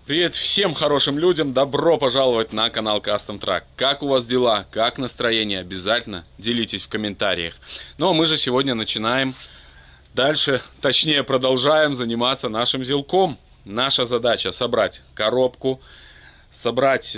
Привет всем хорошим людям, добро пожаловать на канал Custom Truck. Как у вас дела, как настроение, обязательно делитесь в комментариях. Ну а мы же сегодня начинаем дальше, точнее продолжаем заниматься нашим зилком. Наша задача собрать коробку, собрать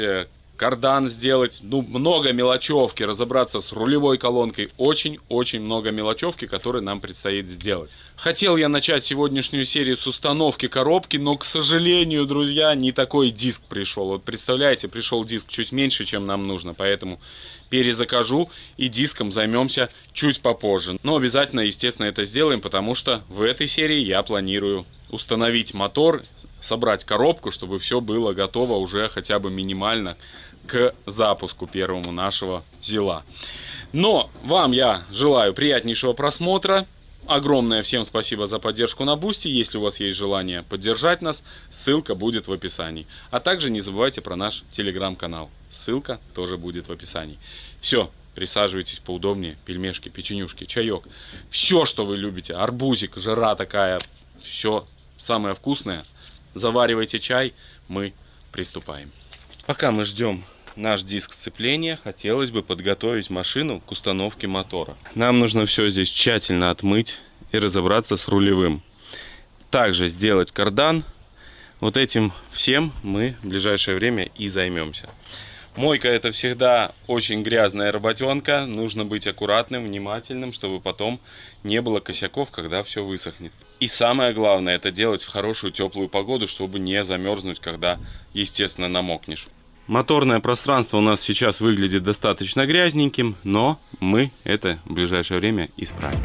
кардан, сделать, много мелочевки, разобраться с рулевой колонкой. Очень-очень много мелочевки, которые нам предстоит сделать. Хотел я начать сегодняшнюю серию с установки коробки, но, к сожалению, друзья, не такой диск пришел. Вот представляете, пришел диск чуть меньше, чем нам нужно, поэтому перезакажу и диском займемся чуть попозже. Но обязательно, естественно, это сделаем, потому что в этой серии я планирую установить мотор, собрать коробку, чтобы все было готово уже хотя бы минимально к запуску первому нашего зила. Но вам я желаю приятнейшего просмотра. Огромное всем спасибо за поддержку на Бусти. Если у вас есть желание поддержать нас, ссылка будет в описании. А также не забывайте про наш телеграм-канал. Ссылка тоже будет в описании. Все, присаживайтесь поудобнее. Пельмешки, печенюшки, чаек. Все, что вы любите. Арбузик, жара такая. Все самое вкусное. Заваривайте чай. Мы приступаем. Пока мы ждем наш диск сцепления, хотелось бы подготовить машину к установке мотора. Нам нужно все здесь тщательно отмыть и разобраться с рулевым. Также сделать кардан. Вот этим всем мы в ближайшее время и займемся. Мойка — это всегда очень грязная работенка. Нужно быть аккуратным, внимательным, чтобы потом не было косяков, когда все высохнет. И самое главное — это делать в хорошую теплую погоду, чтобы не замерзнуть, когда, естественно, намокнешь. Моторное пространство у нас сейчас выглядит достаточно грязненьким, но мы это в ближайшее время исправим.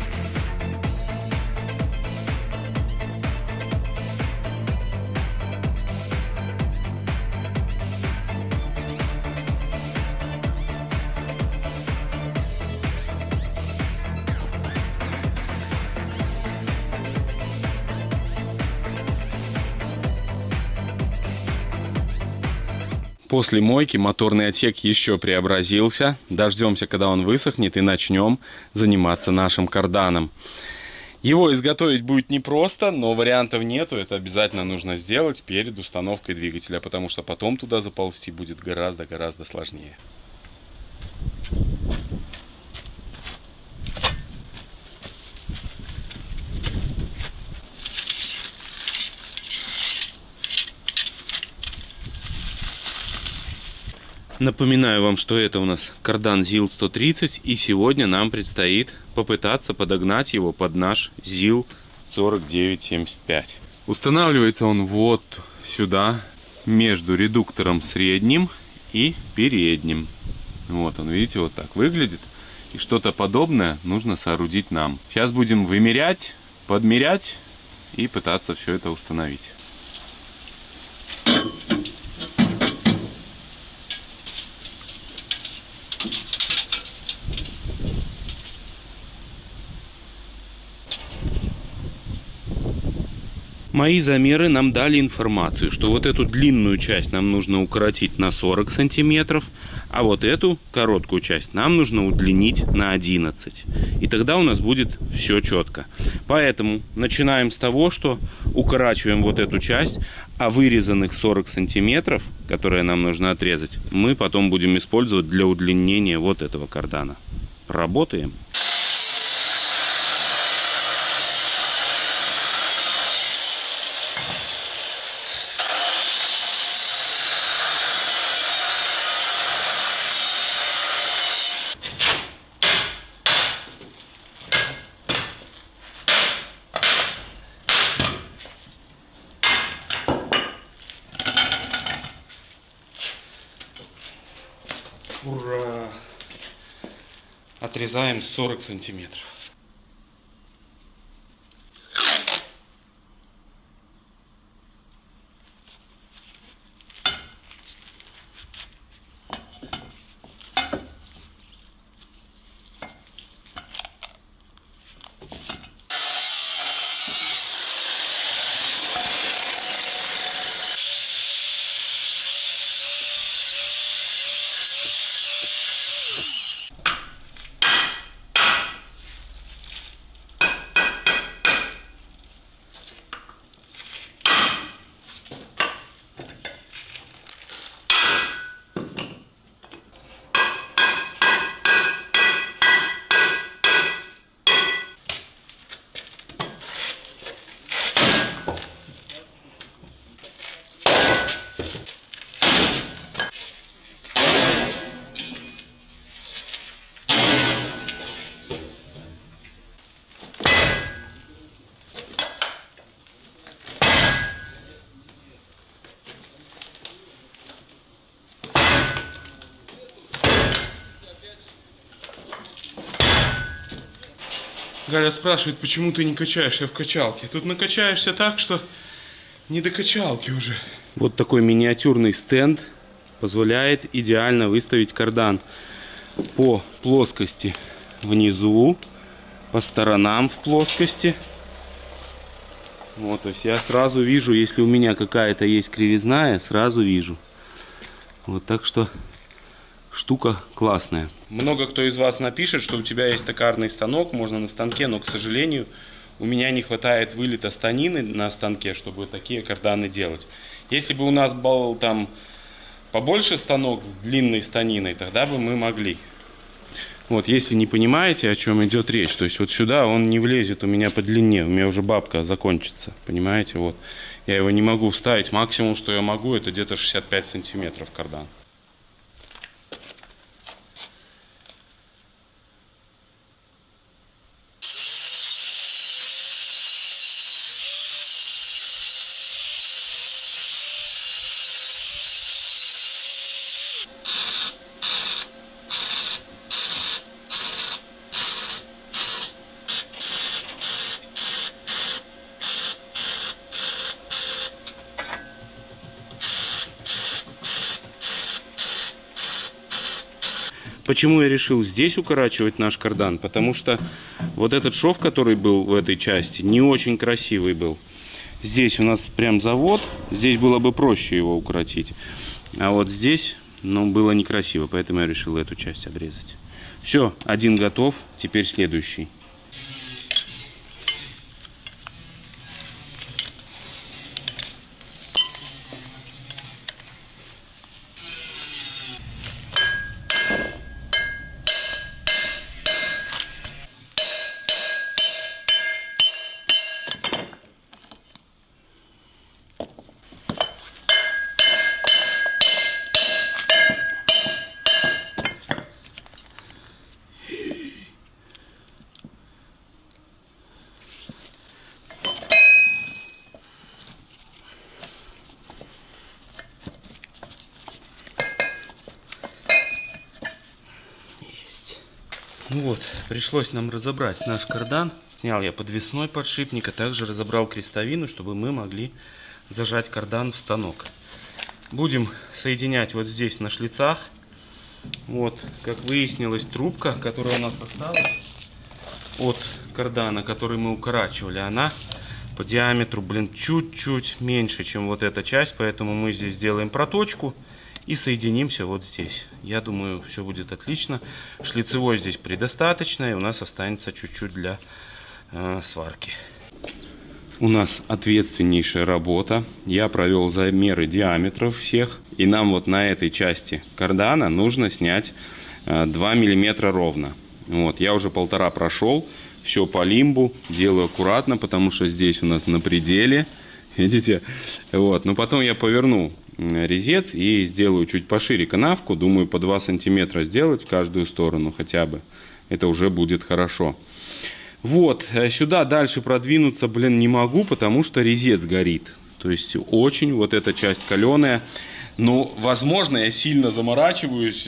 После мойки моторный отсек еще преобразился. Дождемся, когда он высохнет, и начнем заниматься нашим карданом. Его изготовить будет непросто, но вариантов нету. Это обязательно нужно сделать перед установкой двигателя, потому что потом туда заползти будет гораздо сложнее. Напоминаю вам, что это у нас кардан ZIL 130, и сегодня нам предстоит попытаться подогнать его под наш ZIL 4975. Устанавливается он вот сюда, между редуктором средним и передним. Вот он, видите, вот так выглядит. И что-то подобное нужно соорудить нам. Сейчас будем вымерять, подмерять и пытаться все это установить. Мои замеры нам дали информацию, что вот эту длинную часть нам нужно укоротить на 40 сантиметров, а вот эту короткую часть нам нужно удлинить на 11. И тогда у нас будет все четко. Поэтому начинаем с того, что укорачиваем вот эту часть, а вырезанных 40 сантиметров, которые нам нужно отрезать, мы потом будем использовать для удлинения вот этого кардана. Работаем. Ура! Отрезаем 40 сантиметров. Галя спрашивает, почему ты не качаешься в качалке. Тут накачаешься так, что не до качалки уже. Вот такой миниатюрный стенд позволяет идеально выставить кардан по плоскости внизу, по сторонам в плоскости. Вот, то есть я сразу вижу, если у меня какая-то есть кривизна, я сразу вижу. Вот, так что штука классная. Много кто из вас напишет, что у тебя есть токарный станок, можно на станке, но, к сожалению, у меня не хватает вылета станины на станке, чтобы такие карданы делать. Если бы у нас был там побольше станок с длинной станиной, тогда бы мы могли. Вот, если не понимаете, о чем идет речь, то есть вот сюда он не влезет у меня по длине, у меня уже бабка закончится, понимаете, вот. Я его не могу вставить, максимум, что я могу, это где-то 65 сантиметров кардан. Почему я решил здесь укорачивать наш кардан? Потому что вот этот шов, который был в этой части, не очень красивый был. Здесь у нас прям завод, здесь было бы проще его укоротить. А вот здесь, ну, было некрасиво, поэтому я решил эту часть обрезать. Все, один готов, теперь следующий. Ну вот, пришлось нам разобрать наш кардан. Снял я подвесной подшипник, а также разобрал крестовину, чтобы мы могли зажать кардан в станок. Будем соединять вот здесь на шлицах. Вот, как выяснилось, трубка, которая у нас осталась от кардана, который мы укорачивали, она по диаметру, блин, чуть-чуть меньше, чем вот эта часть. Поэтому мы здесь сделаем проточку и соединимся вот здесь. Я думаю, все будет отлично. Шлицевой здесь предостаточно, и у нас останется чуть-чуть для сварки. У нас ответственнейшая работа. Я провел замеры диаметров всех. И нам вот на этой части кардана нужно снять 2 миллиметра ровно. Вот, я уже 1,5 прошел. Все по лимбу. Делаю аккуратно, потому что здесь у нас на пределе. Видите? Вот. Но потом я поверну резец и сделаю чуть пошире канавку. Думаю, по 2 сантиметра сделать в каждую сторону хотя бы. Это уже будет хорошо. Вот. Сюда дальше продвинуться, блин, не могу, потому что резец горит. То есть очень вот эта часть каленая. Ну, возможно, я сильно заморачиваюсь.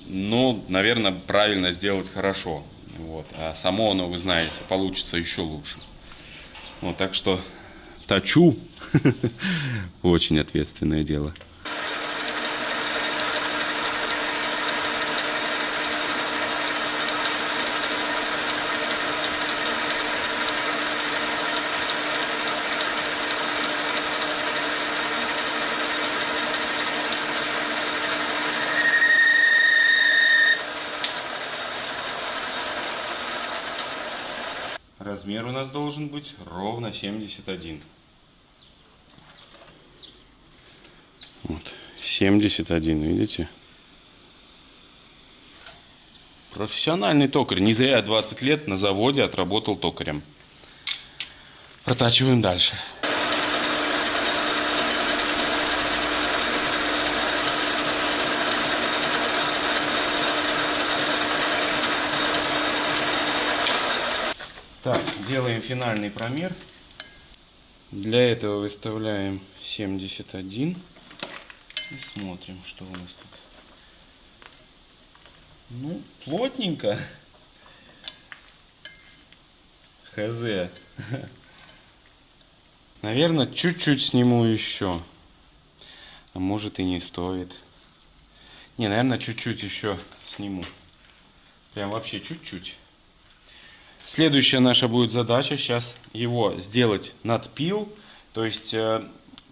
Но, наверное, правильно сделать хорошо. Вот. А само оно, вы знаете, получится еще лучше. Вот, так что точу. Очень ответственное дело. Размер у нас должен быть ровно 71. Вот, 71, видите? Профессиональный токарь. Не зря я 20 лет на заводе отработал токарем. Протачиваем дальше. Так, делаем финальный промер. Для этого выставляем 71 и смотрим, что у нас тут. Ну, плотненько. Хз. Наверное, чуть-чуть сниму еще. А может и не стоит. Не, наверное, чуть-чуть еще сниму. Прям вообще чуть-чуть. Следующая наша будет задача сейчас его сделать надпил, то есть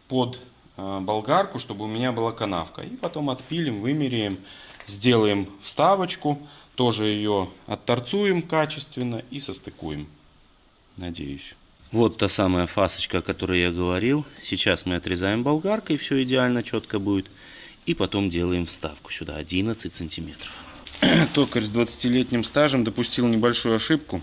под болгарку, чтобы у меня была канавка. И потом отпилим, вымеряем, сделаем вставочку, тоже ее отторцуем качественно и состыкуем. Надеюсь. Вот та самая фасочка, о которой я говорил. Сейчас мы отрезаем болгаркой, все идеально, четко будет. И потом делаем вставку сюда 11 сантиметров. Токарь с 20-летним стажем допустил небольшую ошибку.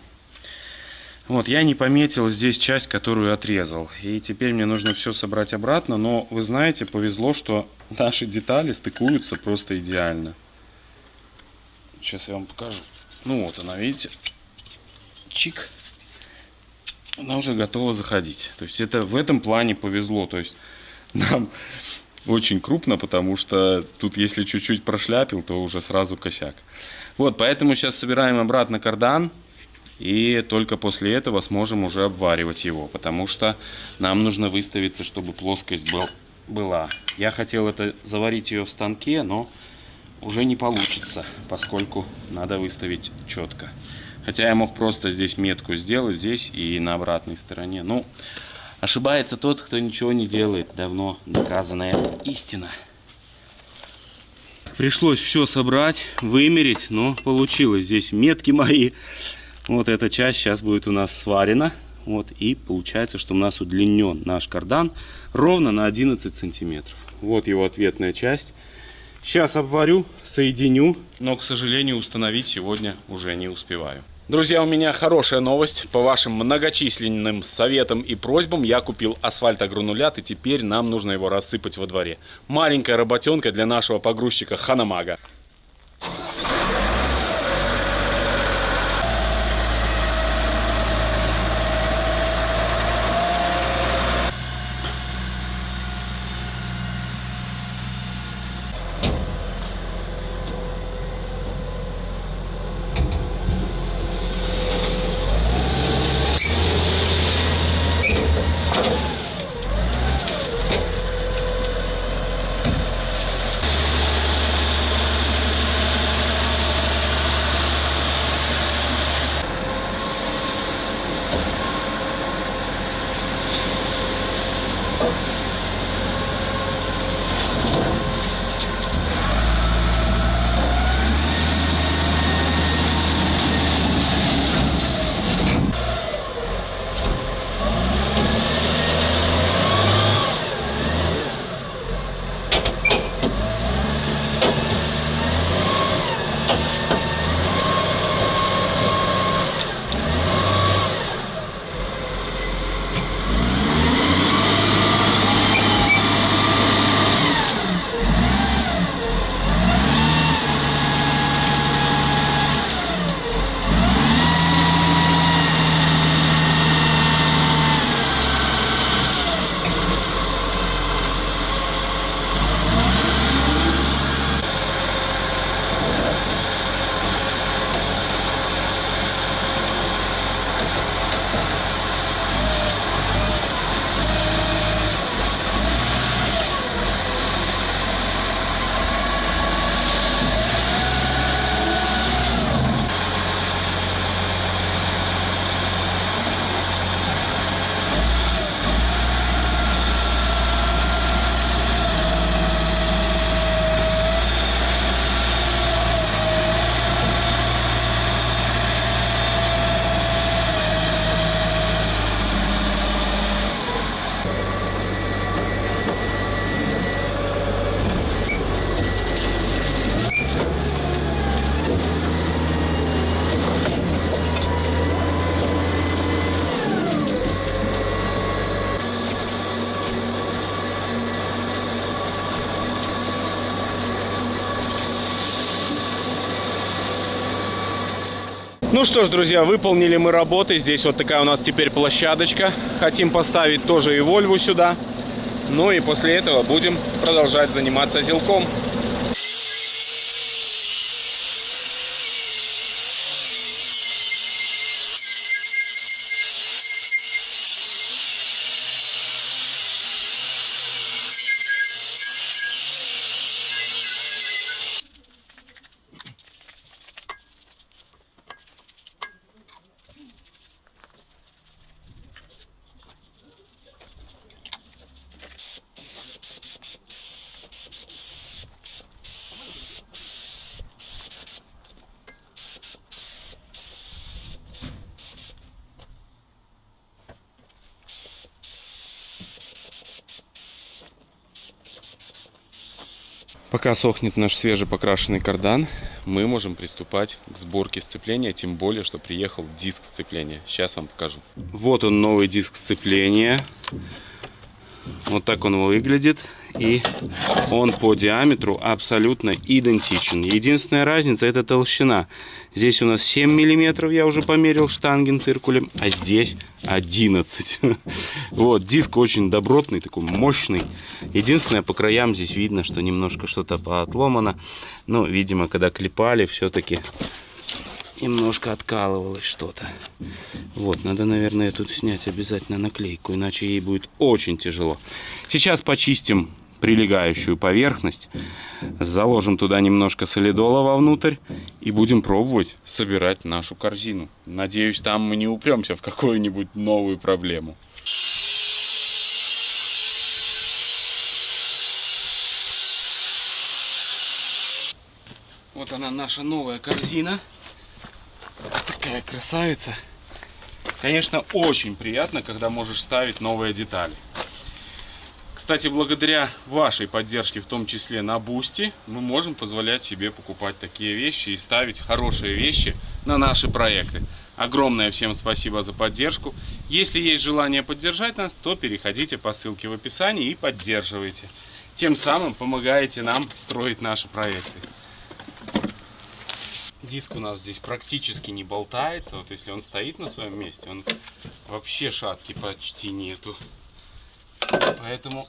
Вот, я не пометил здесь часть, которую отрезал. И теперь мне нужно все собрать обратно. Но вы знаете, повезло, что наши детали стыкуются просто идеально. Сейчас я вам покажу. Ну вот она, видите? Чик. Она уже готова заходить. То есть это в этом плане повезло. То есть нам очень крупно, потому что тут если чуть-чуть прошляпил, то уже сразу косяк. Вот, поэтому сейчас собираем обратно кардан. И только после этого сможем уже обваривать его. Потому что нам нужно выставиться, чтобы плоскость была. Я хотел это заварить ее в станке, но уже не получится, поскольку надо выставить четко. Хотя я мог просто здесь метку сделать, здесь и на обратной стороне. Ну, ошибается тот, кто ничего не делает. Давно доказанная истина. Пришлось все собрать, вымерить, но получилось. Здесь метки мои. Вот эта часть сейчас будет у нас сварена. Вот, и получается, что у нас удлинен наш кардан ровно на 11 сантиметров. Вот его ответная часть. Сейчас обварю, соединю, но, к сожалению, установить сегодня уже не успеваю. Друзья, у меня хорошая новость. По вашим многочисленным советам и просьбам я купил асфальтогранулят, и теперь нам нужно его рассыпать во дворе. Маленькая работенка для нашего погрузчика Ханамага. Ну что ж, друзья, выполнили мы работы. Здесь вот такая у нас теперь площадочка. Хотим поставить тоже и Вольву сюда. Ну и после этого будем продолжать заниматься зилком. Пока сохнет наш свежепокрашенный кардан, мы можем приступать к сборке сцепления, тем более, что приехал диск сцепления. Сейчас вам покажу. Вот он, новый диск сцепления. Вот так он выглядит. И он по диаметру абсолютно идентичен. Единственная разница — это толщина. Здесь у нас 7 миллиметров, я уже померил штангенциркулем, а здесь 11. Вот, диск очень добротный, такой мощный. Единственное, по краям здесь видно, что немножко что-то поотломано. Но, видимо, когда клепали, все-таки немножко откалывалось что-то. Вот, надо, наверное, тут снять обязательно наклейку, иначе ей будет очень тяжело. Сейчас почистим прилегающую поверхность, заложим туда немножко солидола вовнутрь и будем пробовать собирать нашу корзину. Надеюсь, там мы не упремся в какую-нибудь новую проблему. Вот она, наша новая корзина. Такая красавица. Конечно, очень приятно, когда можешь ставить новые детали. Кстати, благодаря вашей поддержке, в том числе на Бусти, мы можем позволять себе покупать такие вещи и ставить хорошие вещи на наши проекты. Огромное всем спасибо за поддержку. Если есть желание поддержать нас, то переходите по ссылке в описании и поддерживайте. Тем самым помогаете нам строить наши проекты. Диск у нас здесь практически не болтается. Вот если он стоит на своем месте, он вообще шатки почти нету. Поэтому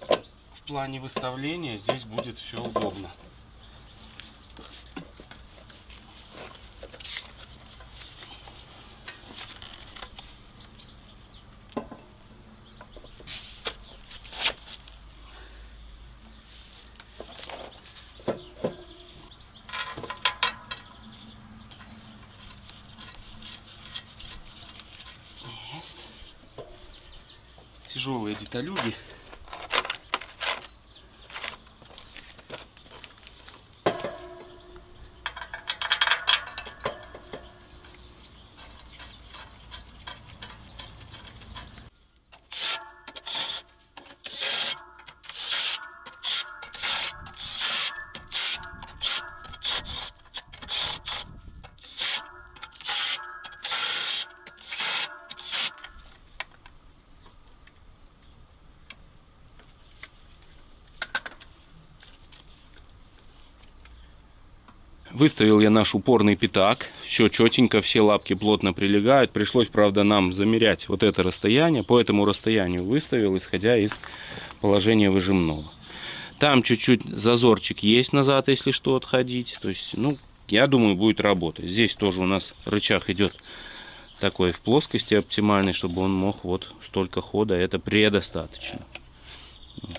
в плане выставления здесь будет все удобно. Тяжелые деталюги. Выставил я наш упорный пятак. Все четенько, все лапки плотно прилегают. Пришлось, правда, нам замерять вот это расстояние. По этому расстоянию выставил, исходя из положения выжимного. Там чуть-чуть зазорчик есть назад, если что, отходить. То есть, ну, я думаю, будет работать. Здесь тоже у нас рычаг идет такой в плоскости оптимальный, чтобы он мог вот столько хода. Это предостаточно.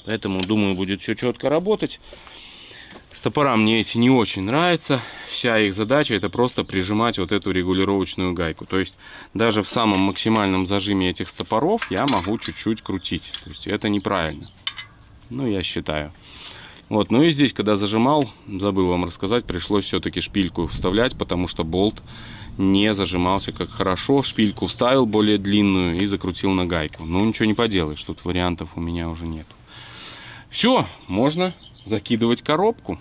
Поэтому, думаю, будет все четко работать. Стопора мне эти не очень нравятся. Вся их задача — это просто прижимать вот эту регулировочную гайку. То есть даже в самом максимальном зажиме этих стопоров я могу чуть-чуть крутить. То есть это неправильно. Ну, я считаю. Вот, ну и здесь, когда зажимал, забыл вам рассказать, пришлось все-таки шпильку вставлять, потому что болт не зажимался как хорошо. Шпильку вставил более длинную и закрутил на гайку. Ну, ничего не поделаешь, тут вариантов у меня уже нет. Все, можно закидывать коробку.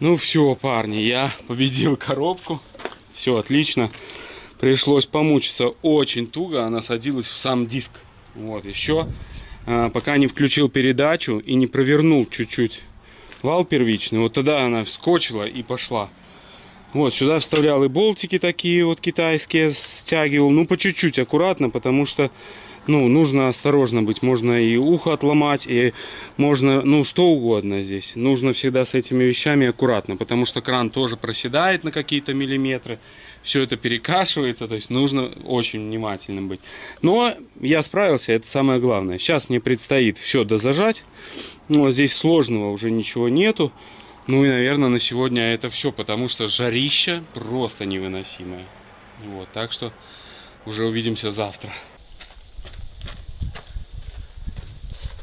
Ну все, парни, я победил коробку. Все отлично. Пришлось помучиться очень туго. Она садилась в сам диск. Вот, еще пока не включил передачу и не провернул чуть-чуть вал первичный. Вот тогда она вскочила и пошла. Вот, сюда вставлял и болтики такие вот китайские, стягивал. Ну, по чуть-чуть, аккуратно, потому что, ну, нужно осторожно быть. Можно и ухо отломать, и можно, ну, что угодно здесь. Нужно всегда с этими вещами аккуратно, потому что кран тоже проседает на какие-то миллиметры. Все это перекашивается, то есть нужно очень внимательным быть. Но я справился, это самое главное. Сейчас мне предстоит все дозажать. Но здесь сложного уже ничего нету. Ну и, наверное, на сегодня это все, потому что жарища просто невыносимая. Вот, так что уже увидимся завтра.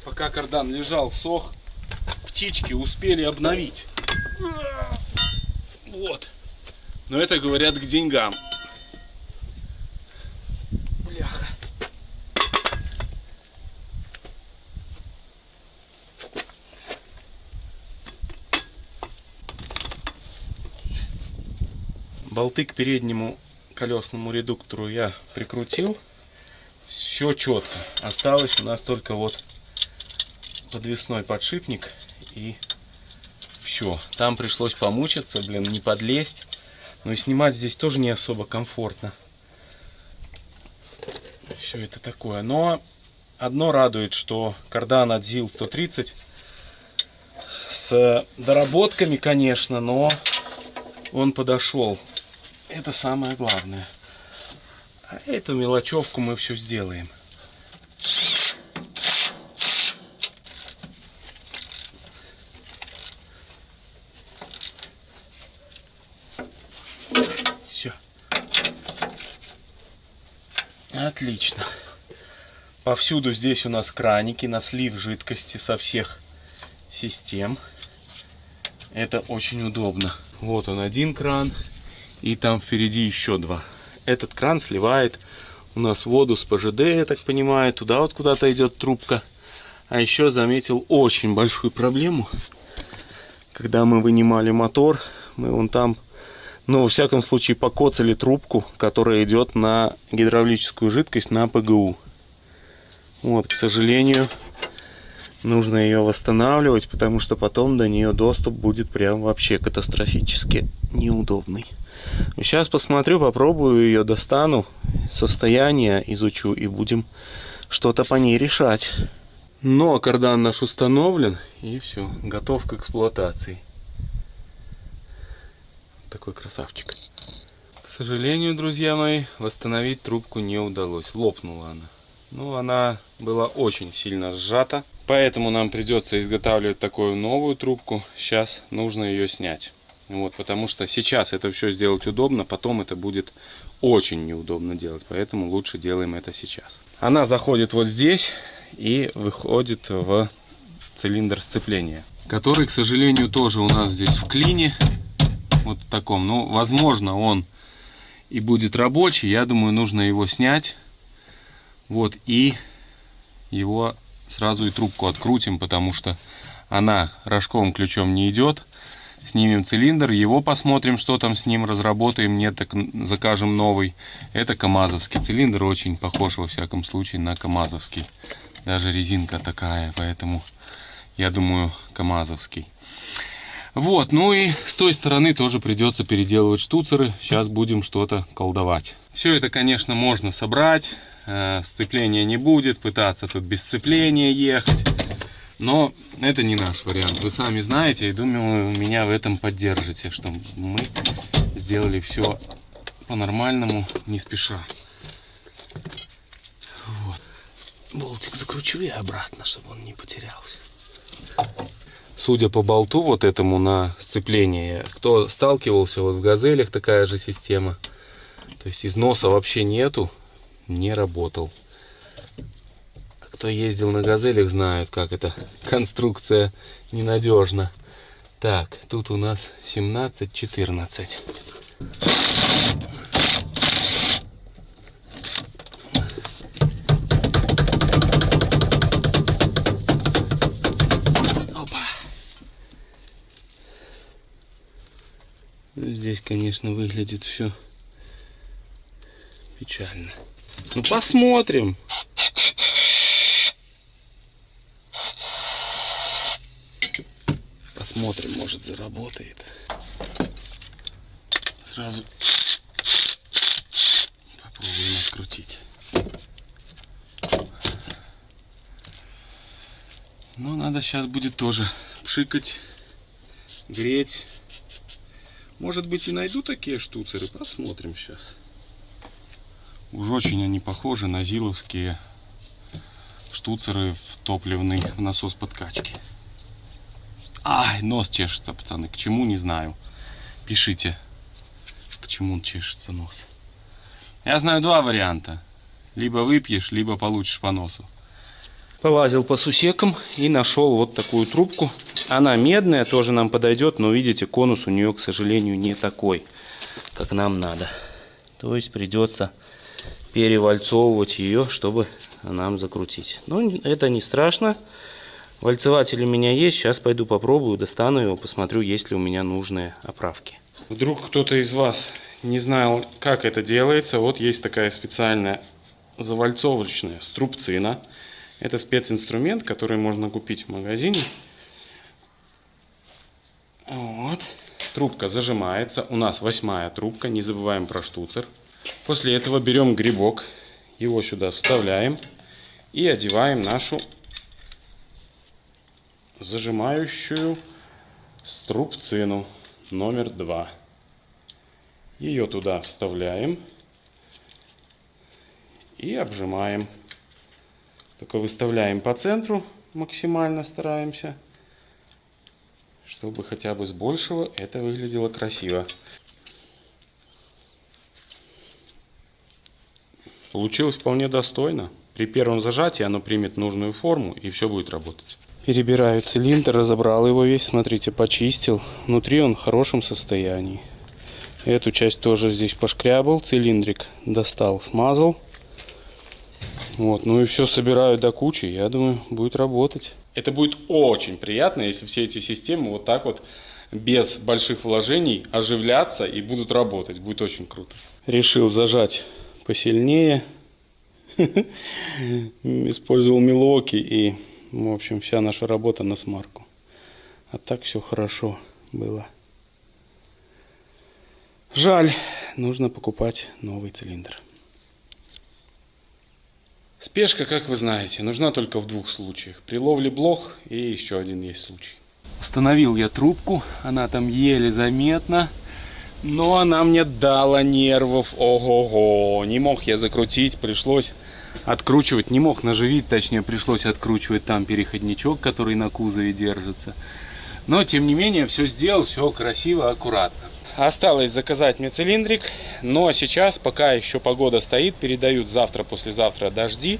Пока кардан лежал, сох, птички успели обновить. Вот. Но это, говорят, к деньгам. Бляха. Болты к переднему колесному редуктору я прикрутил. Все четко. Осталось у нас только вот подвесной подшипник и все. Там пришлось помучиться, блин, не подлезть. Но и снимать здесь тоже не особо комфортно. Все это такое. Но одно радует, что кардан от ZIL 130 с доработками, конечно, но он подошел. Это самое главное. А эту мелочевку мы все сделаем. Все. Отлично. Повсюду здесь у нас краники на слив жидкости со всех систем. Это очень удобно. Вот он, один кран. И там впереди еще два. Этот кран сливает у нас воду с ПЖД, я так понимаю. Туда вот куда-то идет трубка. А еще заметил очень большую проблему. Когда мы вынимали мотор, мы вон там, ну, во всяком случае, покоцали трубку, которая идет на гидравлическую жидкость на ПГУ. Вот, к сожалению, нужно ее восстанавливать, потому что потом до нее доступ будет прям вообще катастрофически неудобный. Сейчас посмотрю, попробую ее, достану, состояние изучу и будем что-то по ней решать. Но кардан наш установлен и все, готов к эксплуатации. Такой красавчик. К сожалению, друзья мои, восстановить трубку не удалось. Лопнула она. Ну, она была очень сильно сжата. Поэтому нам придется изготавливать такую новую трубку. Сейчас нужно ее снять. Вот, потому что сейчас это все сделать удобно, потом это будет очень неудобно делать. Поэтому лучше делаем это сейчас. Она заходит вот здесь и выходит в цилиндр сцепления, который, к сожалению, тоже у нас здесь в клине. Вот в таком. Ну, возможно, он и будет рабочий. Я думаю, нужно его снять. Вот, и его сразу и трубку открутим, потому что она рожковым ключом не идет. Снимем цилиндр, его посмотрим, что там с ним, разработаем, нет, так закажем новый. Это камазовский цилиндр, очень похож во всяком случае на камазовский. Даже резинка такая, поэтому я думаю, камазовский. Вот, ну и с той стороны тоже придется переделывать штуцеры. Сейчас будем что-то колдовать. Все это, конечно, можно собрать. Сцепления не будет, пытаться тут без сцепления ехать. Но это не наш вариант. Вы сами знаете, и думаю, меня в этом поддержите, что мы сделали все по-нормальному, не спеша. Вот. Болтик закручу и обратно, чтобы он не потерялся. Судя по болту вот этому на сцепление, кто сталкивался, вот в газелях такая же система. То есть износа вообще нету, не работал. Кто ездил на газелях, знает, как эта конструкция ненадежна. Так, тут у нас 17-14. Здесь, конечно, выглядит все печально. Ну, посмотрим. Посмотрим, может, заработает. Сразу попробуем открутить. Но надо сейчас будет тоже пшикать, греть. Может быть, и найду такие штуцеры. Посмотрим сейчас. Уж очень они похожи на зиловские штуцеры в топливный насос подкачки. Ай, нос чешется, пацаны. К чему, не знаю. Пишите, к чему чешется нос. Я знаю два варианта. Либо выпьешь, либо получишь по носу. Полазил по сусекам и нашел вот такую трубку. Она медная, тоже нам подойдет, но видите, конус у нее, к сожалению, не такой, как нам надо. То есть придется перевальцовывать ее, чтобы нам закрутить. Но это не страшно. Вальцеватель у меня есть. Сейчас пойду попробую, достану его, посмотрю, есть ли у меня нужные оправки. Вдруг кто-то из вас не знал, как это делается. Вот есть такая специальная завальцовочная струбцина. Это специнструмент, который можно купить в магазине. Вот. Трубка зажимается. У нас 8-я трубка. Не забываем про штуцер. После этого берем грибок. Его сюда вставляем. И одеваем нашу зажимающую струбцину номер 2. Ее туда вставляем. И обжимаем. Только выставляем по центру, максимально стараемся, чтобы хотя бы с большего это выглядело красиво. Получилось вполне достойно. При первом зажатии оно примет нужную форму и все будет работать. Перебираю цилиндр, разобрал его весь, смотрите, почистил. Внутри он в хорошем состоянии. Эту часть тоже здесь пошкрябал, цилиндрик достал, смазал. Вот, ну и все собираю до кучи, я думаю, будет работать. Это будет очень приятно, если все эти системы вот так вот, без больших вложений, оживляться и будут работать. Будет очень круто. Решил зажать посильнее. Использовал Milwaukee и, в общем, вся наша работа на смарку. А так все хорошо было. Жаль, нужно покупать новый цилиндр. Спешка, как вы знаете, нужна только в двух случаях. При ловле блох и еще один есть случай. Установил я трубку, она там еле заметна, но она мне дала нервов, ого-го. Не мог я закрутить, пришлось откручивать, не мог наживить, точнее пришлось откручивать там переходничок, который на кузове держится. Но тем не менее все сделал, все красиво, аккуратно. Осталось заказать мне цилиндрик, но сейчас, пока еще погода стоит, передают завтра-послезавтра дожди.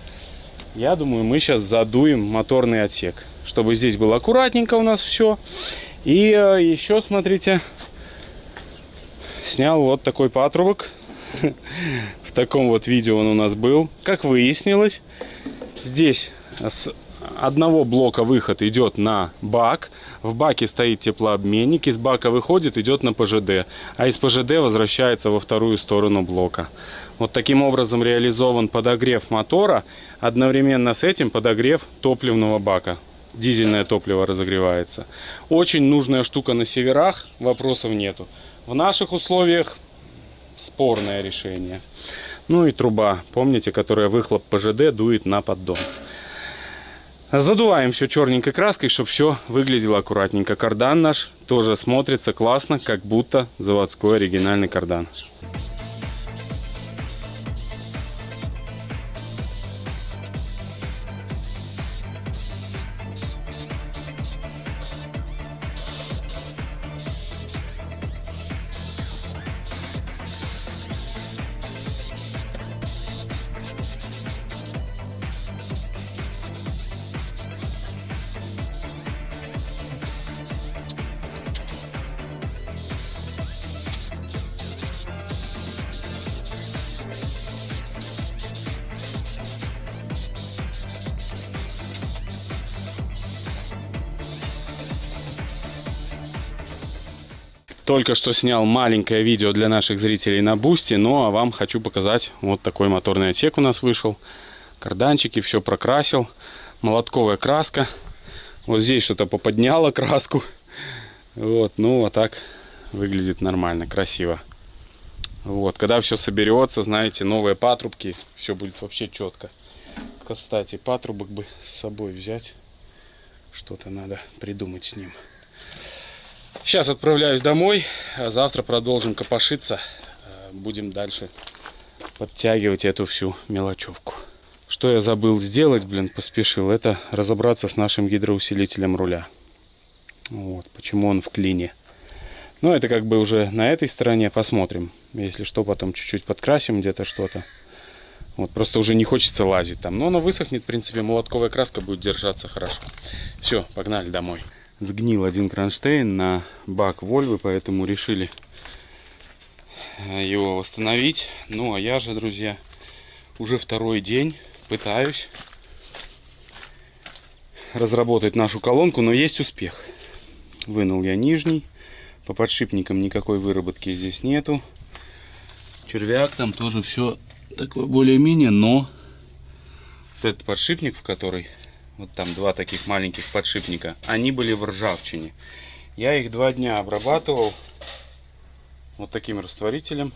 Я думаю, мы сейчас задуем моторный отсек, чтобы здесь было аккуратненько у нас все. И еще, смотрите, снял вот такой патрубок. В таком вот видео он у нас был. Как выяснилось, здесь с одного блока выход идет на бак. В баке стоит теплообменник. Из бака выходит, идет на ПЖД. А из ПЖД возвращается во вторую сторону блока. Вот таким образом реализован подогрев мотора. Одновременно с этим подогрев топливного бака. Дизельное топливо разогревается. Очень нужная штука на северах. Вопросов нету. В наших условиях спорное решение. Ну и труба, помните, которая выхлоп ПЖД дует на поддон. Задуваем все черненькой краской, чтобы все выглядело аккуратненько. Кардан наш тоже смотрится классно, как будто заводской оригинальный кардан. Только что снял маленькое видео для наших зрителей на Бусти, ну а вам хочу показать вот такой моторный отсек у нас вышел. Карданчики, все прокрасил, молотковая краска. Вот здесь что-то поподняло краску. Вот, ну а так выглядит нормально, красиво. Вот, когда все соберется, знаете, новые патрубки, все будет вообще четко. Кстати, патрубок бы с собой взять. Что-то надо придумать с ним. Сейчас отправляюсь домой, а завтра продолжим копошиться. Будем дальше подтягивать эту всю мелочевку. Что я забыл сделать, блин, поспешил, это разобраться с нашим гидроусилителем руля. Вот, почему он в клине. Но это как бы уже на этой стороне, посмотрим. Если что, потом чуть-чуть подкрасим где-то что-то. Вот, просто уже не хочется лазить там. Но оно высохнет, в принципе, молотковая краска будет держаться хорошо. Все, погнали домой. Сгнил один кронштейн на бак Вольвы, поэтому решили его восстановить. Ну, а я же, друзья, уже второй день пытаюсь разработать нашу колонку, но есть успех. Вынул я нижний. По подшипникам никакой выработки здесь нету. Червяк там тоже все такое более-менее, но вот этот подшипник, в который вот там два таких маленьких подшипника, они были в ржавчине. Я их 2 дня обрабатывал вот таким растворителем.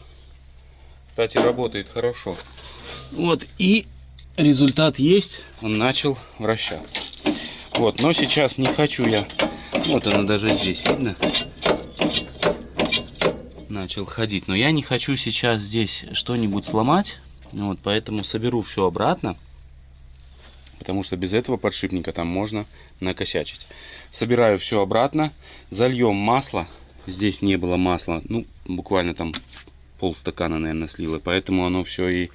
Кстати, работает хорошо. Вот, и результат есть. Он начал вращаться. Вот, но сейчас не хочу я. Вот оно даже здесь видно. Начал ходить. Но я не хочу сейчас здесь что-нибудь сломать. Вот, поэтому соберу все обратно. Потому что без этого подшипника там можно накосячить. Собираю все обратно. Зальем масло. Здесь не было масла. Ну, буквально там полстакана, наверное, слило. Поэтому оно все и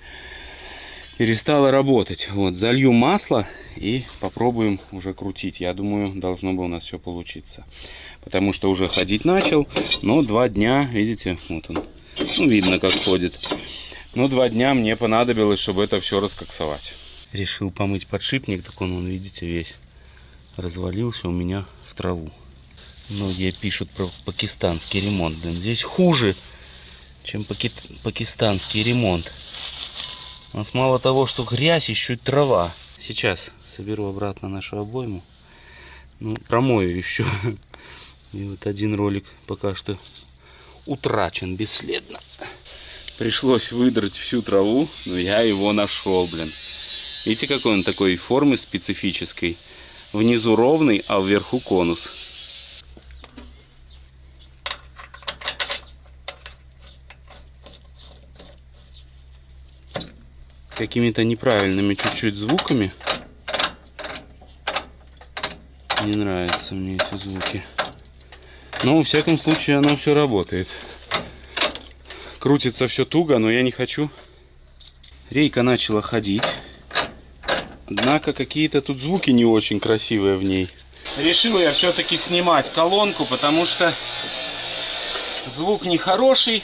перестало работать. Вот, залью масло и попробуем уже крутить. Я думаю, должно бы у нас все получиться. Потому что уже ходить начал. Но 2 дня, видите, вот он. Ну, видно, как ходит. Но 2 дня мне понадобилось, чтобы это все раскоксовать. Решил помыть подшипник, так он, видите, весь развалился у меня в траву. Многие пишут про пакистанский ремонт. Блин, здесь хуже, чем пакистанский ремонт. У нас мало того, что грязь, еще и трава. Сейчас соберу обратно нашу обойму. Ну, промою еще. И вот один ролик пока что утрачен бесследно. Пришлось выдрать всю траву, но я его нашел, блин. Видите, какой он такой формы специфической. Внизу ровный, а вверху конус. Какими-то неправильными чуть-чуть звуками. Не нравятся мне эти звуки. Но, во всяком случае, оно все работает. Крутится все туго, но я не хочу. Рейка начала ходить. Однако какие-то тут звуки не очень красивые в ней. Решил я все-таки снимать колонку, потому что звук нехороший.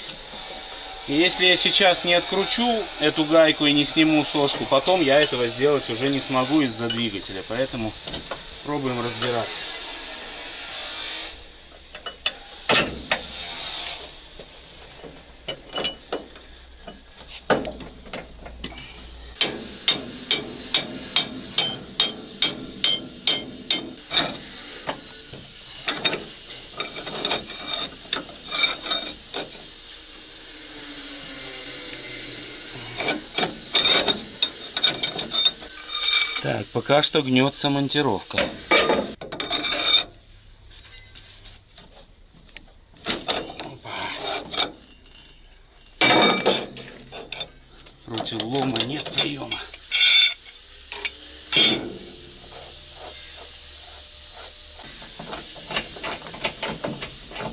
И если я сейчас не откручу эту гайку и не сниму сошку, потом я этого сделать уже не смогу из-за двигателя. Поэтому пробуем разбираться. Так, пока что гнется монтировка. Против лома нет приема.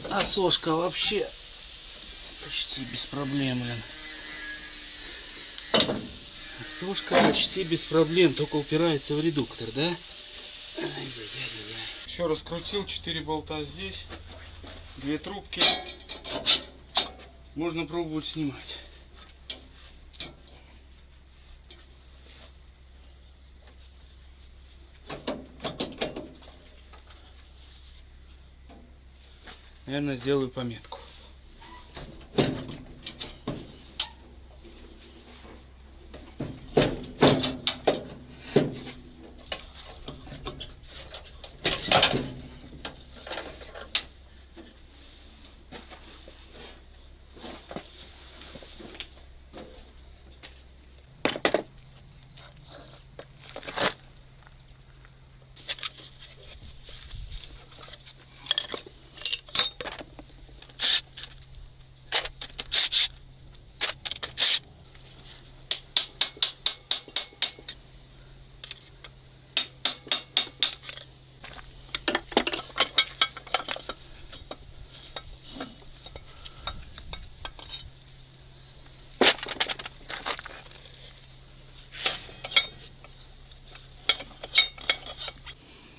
А сошка вообще почти без проблем, блин. Сошка почти без проблем, только упирается в редуктор, да? Еще раскрутил 4 болта здесь, 2 трубки. Можно пробовать снимать. Наверное, сделаю пометку.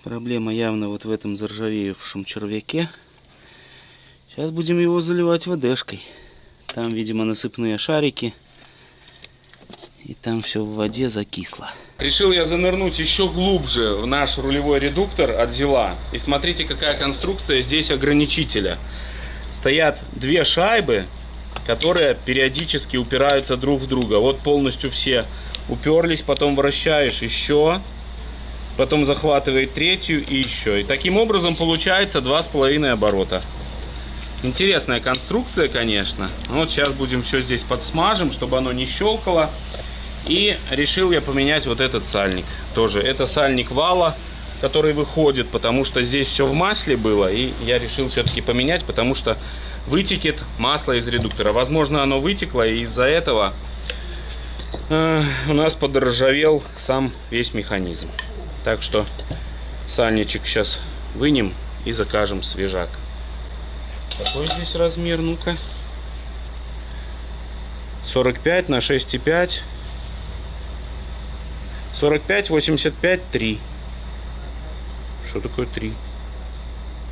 Проблема явно вот в этом заржавевшем червяке. Сейчас будем его заливать ВДшкой. Там, видимо, насыпные шарики. И там все в воде закисло. Решил я занырнуть еще глубже в наш рулевой редуктор от Зила. И смотрите, какая конструкция здесь ограничителя. Стоят две шайбы, которые периодически упираются друг в друга. Вот полностью все уперлись, потом вращаешь еще, потом захватывает третью и еще. И таким образом получается 2,5 оборота. Интересная конструкция, конечно. Вот сейчас будем все здесь подсмажем, чтобы оно не щелкало. И решил я поменять вот этот сальник. Тоже это сальник вала, который выходит, потому что здесь все в масле было. И я решил все-таки поменять, потому что вытекет масло из редуктора. Возможно, оно вытекло, и из-за этого у нас подоржавел сам весь механизм. Так что сальничек сейчас вынем и закажем свежак. Какой здесь размер? Ну-ка. 45 на 6,5. 45, 85, 3. Что такое 3?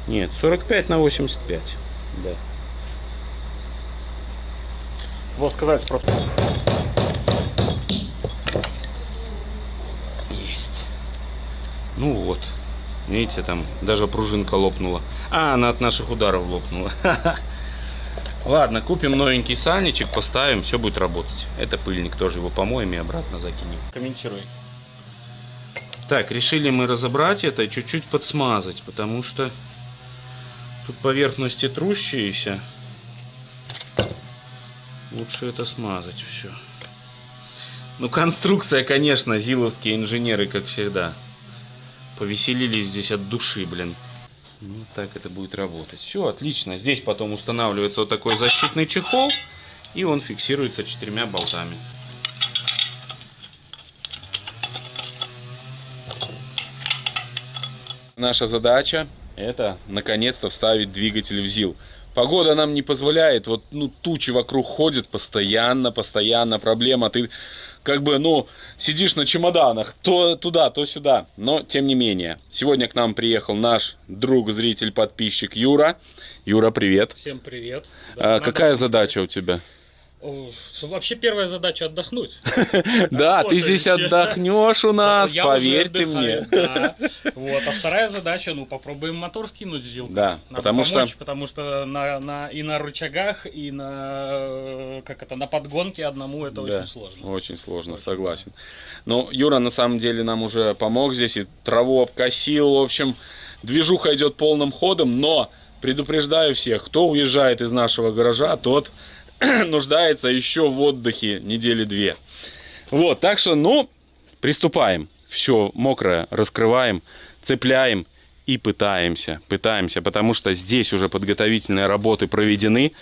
Нет, 45 на 85. Да. Вот сказать про... Есть. Ну вот. Видите, там даже пружинка лопнула. А, она от наших ударов лопнула. Ладно, купим новенький сальничек, поставим, все будет работать. Это пыльник, тоже его помоем и обратно закинем. Комментируй. Так, решили мы разобрать это и чуть-чуть подсмазать, потому что тут поверхности трущиеся. Лучше это смазать все. Ну, конструкция, конечно, зиловские инженеры, как всегда, повеселились здесь от души, блин. Ну, так это будет работать. Все, отлично. Здесь потом устанавливается вот такой защитный чехол, и он фиксируется 4 болтами. Наша задача — это наконец-то вставить двигатель в ЗИЛ. Погода нам не позволяет, вот тучи вокруг ходят постоянно проблема. Ты как бы, сидишь на чемоданах, то туда, то сюда. Но, тем не менее, сегодня к нам приехал наш друг, зритель, подписчик Юра. Юра, привет. Всем привет. Какая задача у тебя? Вообще первая задача — отдохнуть. Да, ты здесь отдохнешь у нас, поверь ты мне. Вот, а вторая задача, попробуем мотор вкинуть в ЗИЛ. Да, потому что и на рычагах, и на подгонке одному это очень сложно. Очень сложно, согласен. Но Юра на самом деле нам уже помог здесь, и траву обкосил, в общем, движуха идет полным ходом, но предупреждаю всех, кто уезжает из нашего гаража, тот нуждается еще в отдыхе недели 2. Вот, так что, приступаем. Все мокрое раскрываем, цепляем и пытаемся, потому что здесь уже подготовительные работы проведены.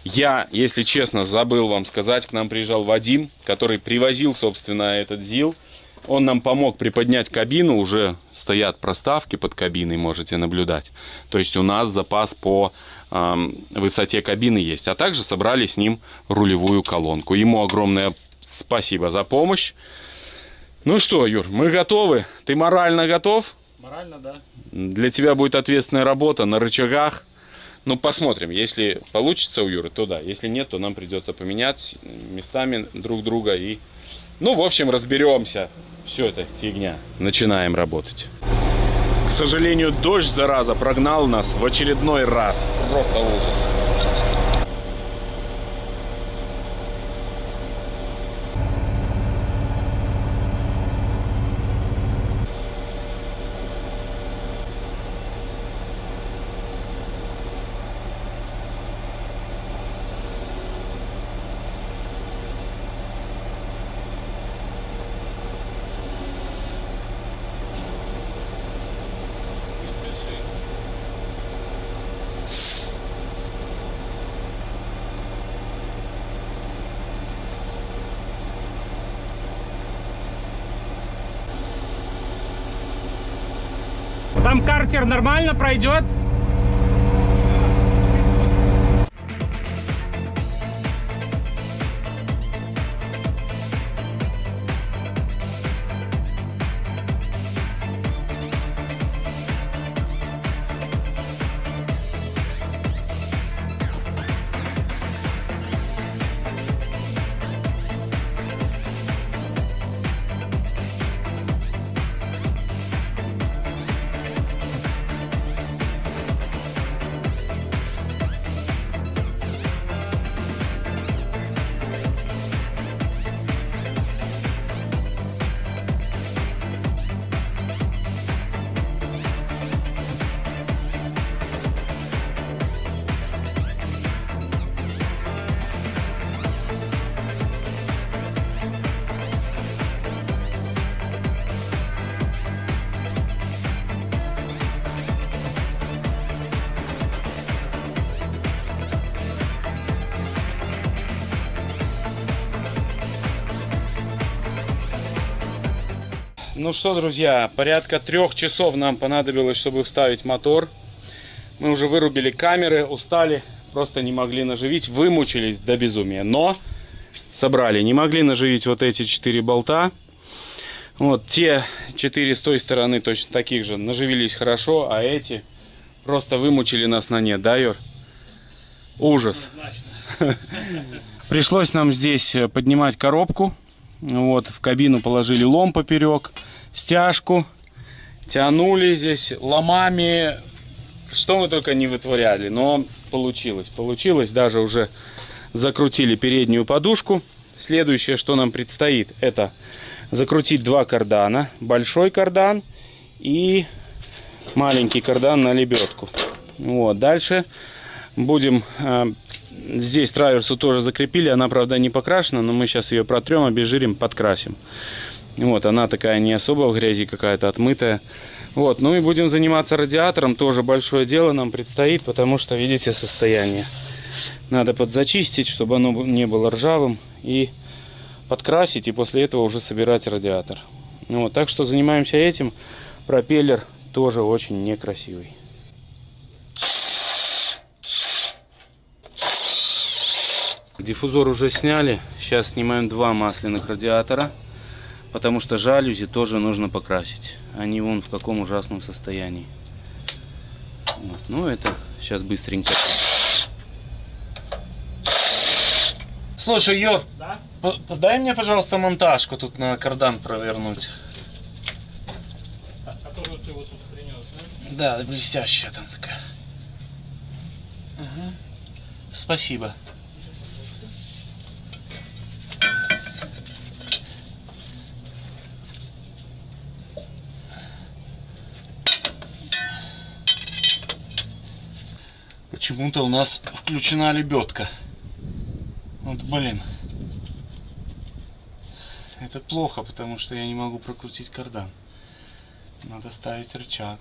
Я, если честно, забыл вам сказать, к нам приезжал Вадим, который привозил, собственно, этот ЗИЛ. Он нам помог приподнять кабину, уже стоят проставки под кабиной, можете наблюдать. То есть у нас запас по высоте кабины есть. А также собрали с ним рулевую колонку. Ему огромное спасибо за помощь. Ну что, Юр, мы готовы? Ты морально готов? Морально, да. Для тебя будет ответственная работа на рычагах. Посмотрим. Если получится у Юры, то да. Если нет, то нам придется поменять местами друг друга. И, в общем, разберемся. Все это фигня. Начинаем работать. К сожалению, дождь, зараза, прогнал нас в очередной раз. Просто ужас. Там картер нормально пройдет? Ну что, друзья, порядка 3 часов нам понадобилось, чтобы вставить мотор. Мы уже вырубили камеры, устали, просто не могли наживить, вымучились до безумия. Но собрали, не могли наживить вот эти 4 болта. Вот те 4 с той стороны точно таких же наживились хорошо, а эти просто вымучили нас на нет, да, Юр? Ужас. Пришлось нам здесь поднимать коробку. Вот, в кабину положили лом поперек, стяжку, тянули здесь ломами. Что мы только не вытворяли, но получилось. Получилось, даже уже закрутили переднюю подушку. Следующее, что нам предстоит, это закрутить 2 кардана. Большой кардан и маленький кардан на лебедку. Вот, дальше будем... Здесь траверсу тоже закрепили, она, правда, не покрашена, но мы сейчас ее протрем, обезжирим, подкрасим. Вот, она такая не особо в грязи, какая-то отмытая. Вот, ну и будем заниматься радиатором, тоже большое дело нам предстоит, потому что, видите, состояние. Надо подзачистить, чтобы оно не было ржавым, и подкрасить, и после этого уже собирать радиатор. Вот, так что занимаемся этим. Пропеллер тоже очень некрасивый. Диффузор уже сняли. Сейчас снимаем 2 масляных радиатора, потому что жалюзи тоже нужно покрасить. Они вон в каком ужасном состоянии. Вот. Ну это сейчас быстренько. Слушай, Юр, Да? дай мне, пожалуйста, монтажку тут на кардан провернуть. Которую ты вот тут принес, да? Да, блестящая там такая. Ага. Спасибо. Почему-то у нас включена лебедка. Вот, блин. Это плохо, потому что я не могу прокрутить кардан. Надо ставить рычаг.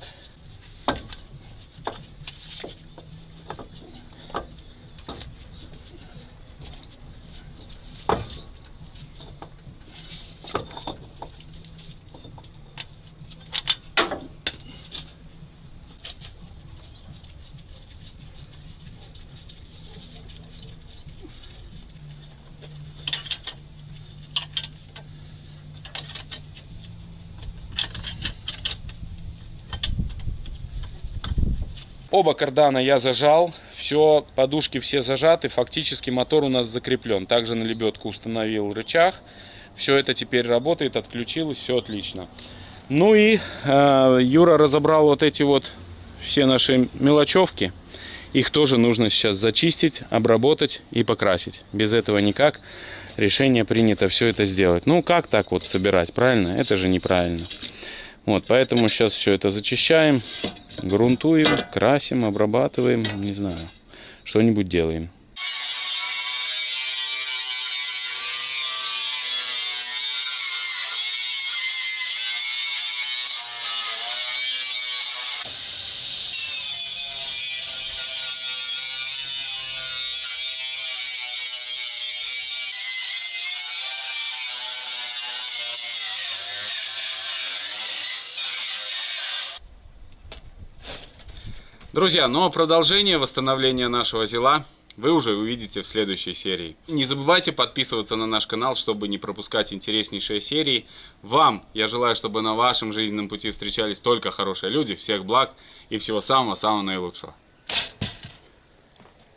Оба кардана я зажал, все, подушки все зажаты, фактически мотор у нас закреплен. Также на лебедку установил рычаг, все это теперь работает, отключилось, все отлично. Ну и Юра разобрал вот эти вот все наши мелочевки, их тоже нужно сейчас зачистить, обработать и покрасить. Без этого никак, решение принято все это сделать. Ну как так вот собирать, правильно? Это же неправильно. Вот, поэтому сейчас все это зачищаем. Грунтуем, красим, обрабатываем, не знаю, что-нибудь делаем. Друзья, ну а продолжение восстановления нашего зила вы уже увидите в следующей серии. Не забывайте подписываться на наш канал, чтобы не пропускать интереснейшие серии. Вам я желаю, чтобы на вашем жизненном пути встречались только хорошие люди. Всех благ и всего самого-самого наилучшего.